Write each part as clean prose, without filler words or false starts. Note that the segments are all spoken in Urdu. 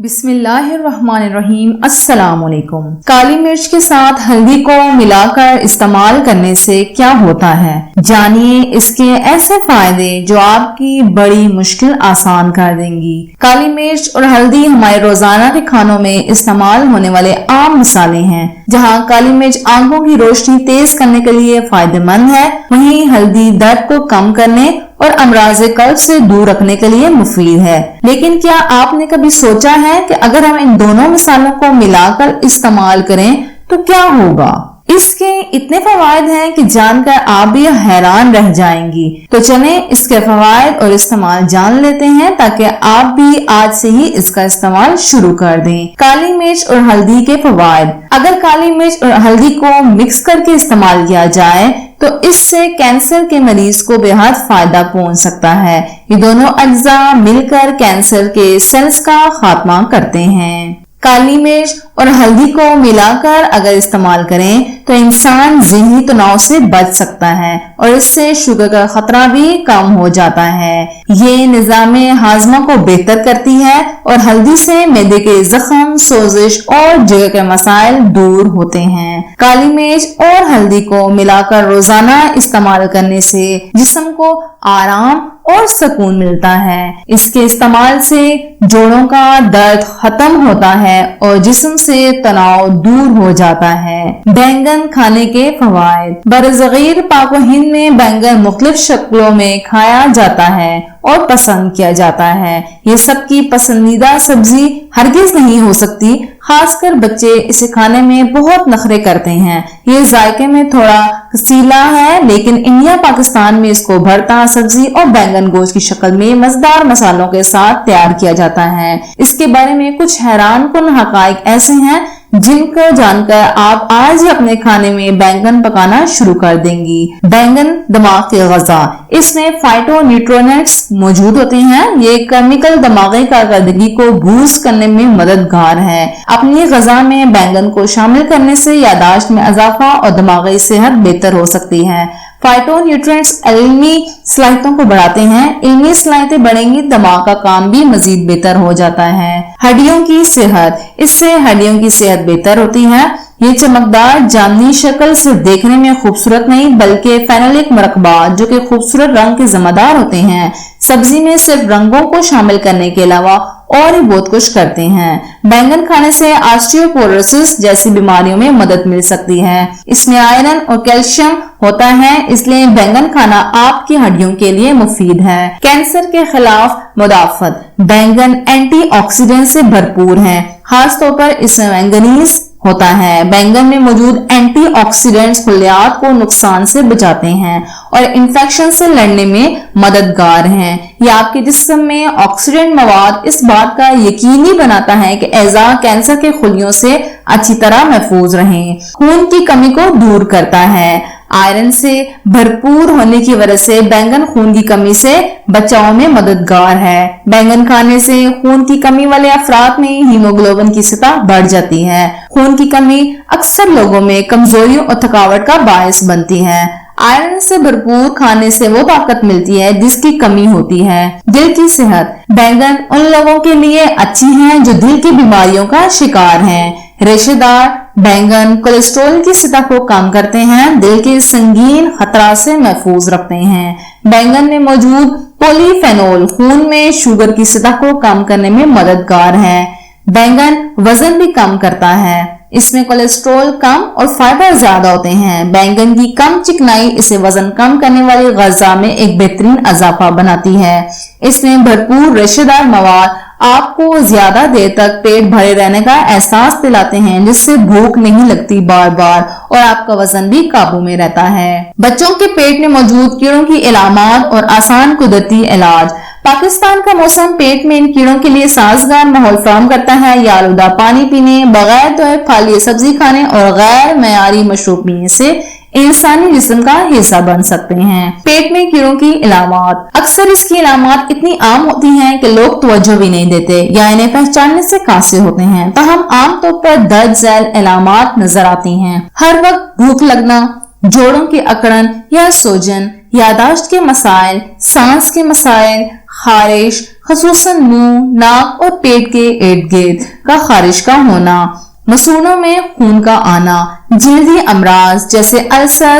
بسم اللہ الرحمن الرحیم۔ السلام علیکم۔ کالی مرچ کے ساتھ ہلدی کو ملا کر استعمال کرنے سے کیا ہوتا ہے، جانیے اس کے ایسے فائدے جو آپ کی بڑی مشکل آسان کر دیں گی۔ کالی مرچ اور ہلدی ہمارے روزانہ کے کھانوں میں استعمال ہونے والے عام مسالے ہیں۔ جہاں کالی مرچ آنکھوں کی روشنی تیز کرنے کے لیے فائدہ مند ہے، وہیں ہلدی درد کو کم کرنے اور امراض قلب سے دور رکھنے کے لیے مفید ہے۔ لیکن کیا آپ نے کبھی سوچا ہے کہ اگر ہم ان دونوں مسالوں کو ملا کر استعمال کریں تو کیا ہوگا؟ اس کے اتنے فوائد ہیں کہ جان کر آپ بھی حیران رہ جائیں گی۔ تو چلیں اس کے فوائد اور استعمال جان لیتے ہیں تاکہ آپ بھی آج سے ہی اس کا استعمال شروع کر دیں۔ کالی مرچ اور ہلدی کے فوائد۔ اگر کالی مرچ اور ہلدی کو مکس کر کے استعمال کیا جائے تو اس سے کینسر کے مریض کو بے حد فائدہ پہنچ سکتا ہے۔ یہ دونوں اجزاء مل کر کینسر کے سیلز کا خاتمہ کرتے ہیں۔ کالی مرچ اور ہلدی کو ملا کر اگر استعمال کریں تو انسان ذہنی تناؤ سے بچ سکتا ہے اور اس سے شوگر کا خطرہ بھی کم ہو جاتا ہے۔ یہ نظام ہاضمہ کو بہتر کرتی ہے اور ہلدی سے معدے کے زخم، سوزش اور جگر کے مسائل دور ہوتے ہیں۔ کالی مرچ اور ہلدی کو ملا کر روزانہ استعمال کرنے سے جسم کو آرام اور سکون ملتا ہے۔ اس کے استعمال سے جوڑوں کا درد ختم ہوتا ہے اور جسم سے تناؤ دور ہو جاتا ہے۔ بینگن کھانے کے فوائد۔ برصغیر پاک و ہند میں بینگن مختلف شکلوں میں کھایا جاتا ہے اور پسند کیا جاتا ہے۔ یہ سب کی پسندیدہ سبزی ہرگز نہیں ہو سکتی، خاص کر بچے اسے کھانے میں بہت نخرے کرتے ہیں۔ یہ ذائقے میں تھوڑا کسیلا ہے، لیکن انڈیا پاکستان میں اس کو بھرتا سبزی اور بینگن گوشت کی شکل میں مزیدار مسالوں کے ساتھ تیار کیا جاتا ہے۔ اس کے بارے میں کچھ حیران کن حقائق ایسے ہیں جن کو جان کر آپ آج ہی اپنے کھانے میں بینگن پکانا شروع کر دیں گی۔ بینگن دماغ کے غذا۔ اس میں فائٹو نیوٹرینٹس موجود ہوتے ہیں۔ یہ کیمیکل دماغی کارکردگی کو بوسٹ کرنے میں مددگار ہے۔ اپنی غذا میں بینگن کو شامل کرنے سے یادداشت میں اضافہ اور دماغی صحت بہتر ہو سکتی ہے۔ فائٹو نیوٹرینٹس علمی صلاحیتوں کو بڑھاتے ہیں۔ علمی صلاحیتیں بڑھیں گی، دماغ کا کام بھی مزید بہتر ہو جاتا ہے۔ ہڈیوں کی صحت۔ اس سے ہڈیوں کی صحت بہتر ہوتی ہے۔ یہ چمکدار جامنی شکل صرف دیکھنے میں خوبصورت نہیں بلکہ فینولک مرکبات جو کہ خوبصورت رنگ کے ذمہ دار ہوتے ہیں، سبزی میں صرف رنگوں کو شامل کرنے کے علاوہ اور بھی بہت کچھ کرتے ہیں۔ بینگن کھانے سے آسٹریوپوروسس جیسی بیماریوں میں مدد مل سکتی ہے۔ اس میں آئرن اور کیلشیم ہوتا ہے، اس لیے بینگن کھانا آپ کی ہڈیوں کے لیے مفید ہے۔ کینسر کے خلاف مدافعت۔ بینگن اینٹی آکسیڈنٹ سے بھرپور ہے، خاص طور پر اس میں مینگنیز ہوتا ہے۔ بینگن میں موجود اینٹی آکسیڈنٹس خلیات کو نقصان سے بچاتے ہیں اور انفیکشن سے لڑنے میں مددگار ہیں۔ یہ آپ کے جسم میں آکسیڈنٹ مواد اس بات کا یقینی بناتا ہے کہ اعضاء کینسر کے خلیوں سے اچھی طرح محفوظ رہیں۔ خون کی کمی کو دور کرتا ہے۔ آئرن سے بھرپور ہونے کی وجہ سے بینگن خون کی کمی سے بچاؤ میں مددگار ہے۔ بینگن کھانے سے خون کی کمی والے افراد میں ہیموگلوبن کی سطح بڑھ جاتی ہے۔ خون کی کمی اکثر لوگوں میں کمزوری اور تھکاوٹ کا باعث بنتی ہے۔ آئرن سے بھرپور کھانے سے وہ طاقت ملتی ہے جس کی کمی ہوتی ہے۔ دل کی صحت۔ بینگن ان لوگوں کے لیے اچھی ہیں جو دل کی بیماریوں کا شکار ہیں۔ ریشے دار بینگن کولیسٹرول کی سطح کو کم کرتے ہیں، دل کے سنگین خطرات سے محفوظ رکھتے ہیں۔ بینگن میں موجود پولی فینول خون میں شوگر کی سطح کو کم کرنے میں مددگار ہے۔ بینگن وزن بھی کم کرتا ہے۔ اس میں کولیسٹرول کم اور فائبر زیادہ ہوتے ہیں۔ بینگن کی کم چکنائی اسے وزن کم کرنے والی غذا میں ایک بہترین اضافہ بناتی ہے۔ اس میں بھرپور ریشے دار مواد آپ کو زیادہ دیر تک پیٹ بھرے رہنے کا احساس دلاتے ہیں، جس سے بھوک نہیں لگتی بار بار اور آپ کا وزن بھی قابو میں رہتا ہے۔ بچوں کے پیٹ میں موجود کیڑوں کی علامات اور آسان قدرتی علاج۔ پاکستان کا موسم پیٹ میں ان کیڑوں کے لیے سازگار ماحول فراہم کرتا ہے۔ یہ آلودہ پانی پینے، بغیر دھوئے پھلی سبزی کھانے اور غیر معیاری مشروب پینے سے انسانی جسم کا حصہ بن سکتے ہیں۔ پیٹ میں کیڑوں کی علامات۔ اکثر اس کی علامات اتنی عام ہوتی ہیں کہ لوگ توجہ بھی نہیں دیتے یا انہیں پہچاننے سے قاصر ہوتے ہیں، تاہم عام طور پر درج ذیل علامات نظر آتی ہیں۔ ہر وقت بھوک لگنا، جوڑوں کی اکڑن یا سوجن، یادداشت کے مسائل، سانس کے مسائل، خارش، خصوصاً منہ، ناک اور پیٹ کے ارد گرد کا خارش کا ہونا، مسونوں میں خون کا آنا، جلدی امراض جیسے السر،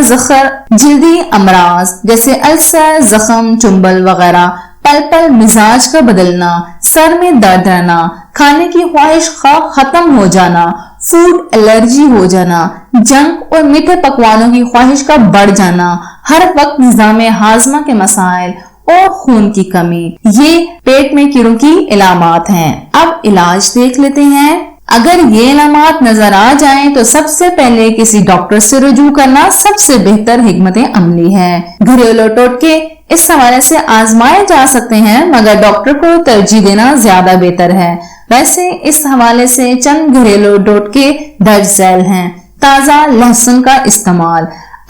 زخم، چنبل وغیرہ، پل پل مزاج کا بدلنا، سر میں درد رہنا، کھانے کی خواہش ختم ہو جانا، فوڈ الرجی ہو جانا، جنک اور میٹھے پکوانوں کی خواہش کا بڑھ جانا، ہر وقت نظام ہاضمہ کے مسائل اور خون کی کمی، یہ پیٹ میں کیڑوں کی علامات ہیں۔ اب علاج دیکھ لیتے ہیں۔ اگر یہ علامات نظر آ جائیں تو سب سے پہلے کسی ڈاکٹر سے رجوع کرنا سب سے بہتر حکمت عملی ہے۔ گھریلو ٹوٹکے اس حوالے سے آزمائے جا سکتے ہیں، مگر ڈاکٹر کو ترجیح دینا زیادہ بہتر ہے۔ ویسے اس حوالے سے چند گھریلو ٹوٹکے درج ذیل ہیں۔ تازہ لہسن کا استعمال۔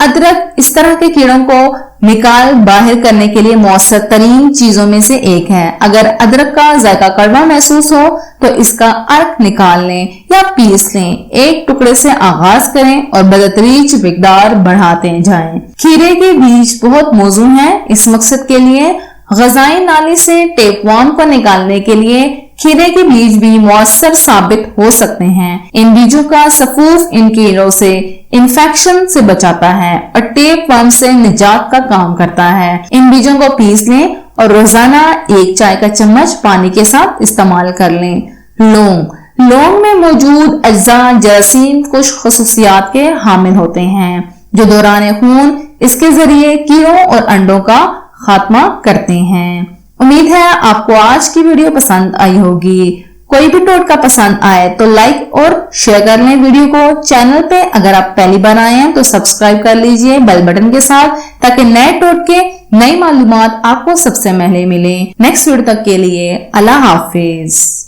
ادرک اس طرح کے کیڑوں کو نکال باہر کرنے کے لیے مؤثر ترین چیزوں میں سے ایک ہے۔ اگر ادرک کا ذائقہ کڑوا محسوس ہو تو اس کا عرق نکال لیں یا پیس لیں، ایک ٹکڑے سے آغاز کریں اور بتدریج مقدار بڑھاتے جائیں۔ کھیرے کے بیج بہت موزوں ہیں، اس مقصد کے لیے غذائی نالی سے ٹیپ ورم کو نکالنے کے لیے کھیرے کے بیج بھی مؤثر ثابت ہو سکتے ہیں۔ ان بیجوں کا سفوف ان کیڑوں سے انفیکشن سے بچاتا ہے اور ٹیپ ورم سے نجات کا کام کرتا ہے۔ ان بیجوں کو پیس لیں اور روزانہ 1 چائے کا چمچ پانی کے ساتھ استعمال کر لیں۔ لونگ میں موجود اجزاء جراثیم کش خصوصیات کے حامل ہوتے ہیں جو دوران خون اس کے ذریعے کیڑوں اور انڈوں کا خاتمہ کرتے ہیں۔ امید ہے آپ کو آج کی ویڈیو پسند آئی ہوگی۔ کوئی بھی ٹوٹکا پسند آئے تو لائک اور شیئر کر لیں ویڈیو کو۔ چینل پہ اگر آپ پہلی بار آئے ہیں تو سبسکرائب کر لیجئے بیل بٹن کے ساتھ، تاکہ نئے ٹوٹکے، نئی معلومات آپ کو سب سے پہلے ملیں۔ نیکسٹ ویڈیو تک کے لیے اللہ حافظ۔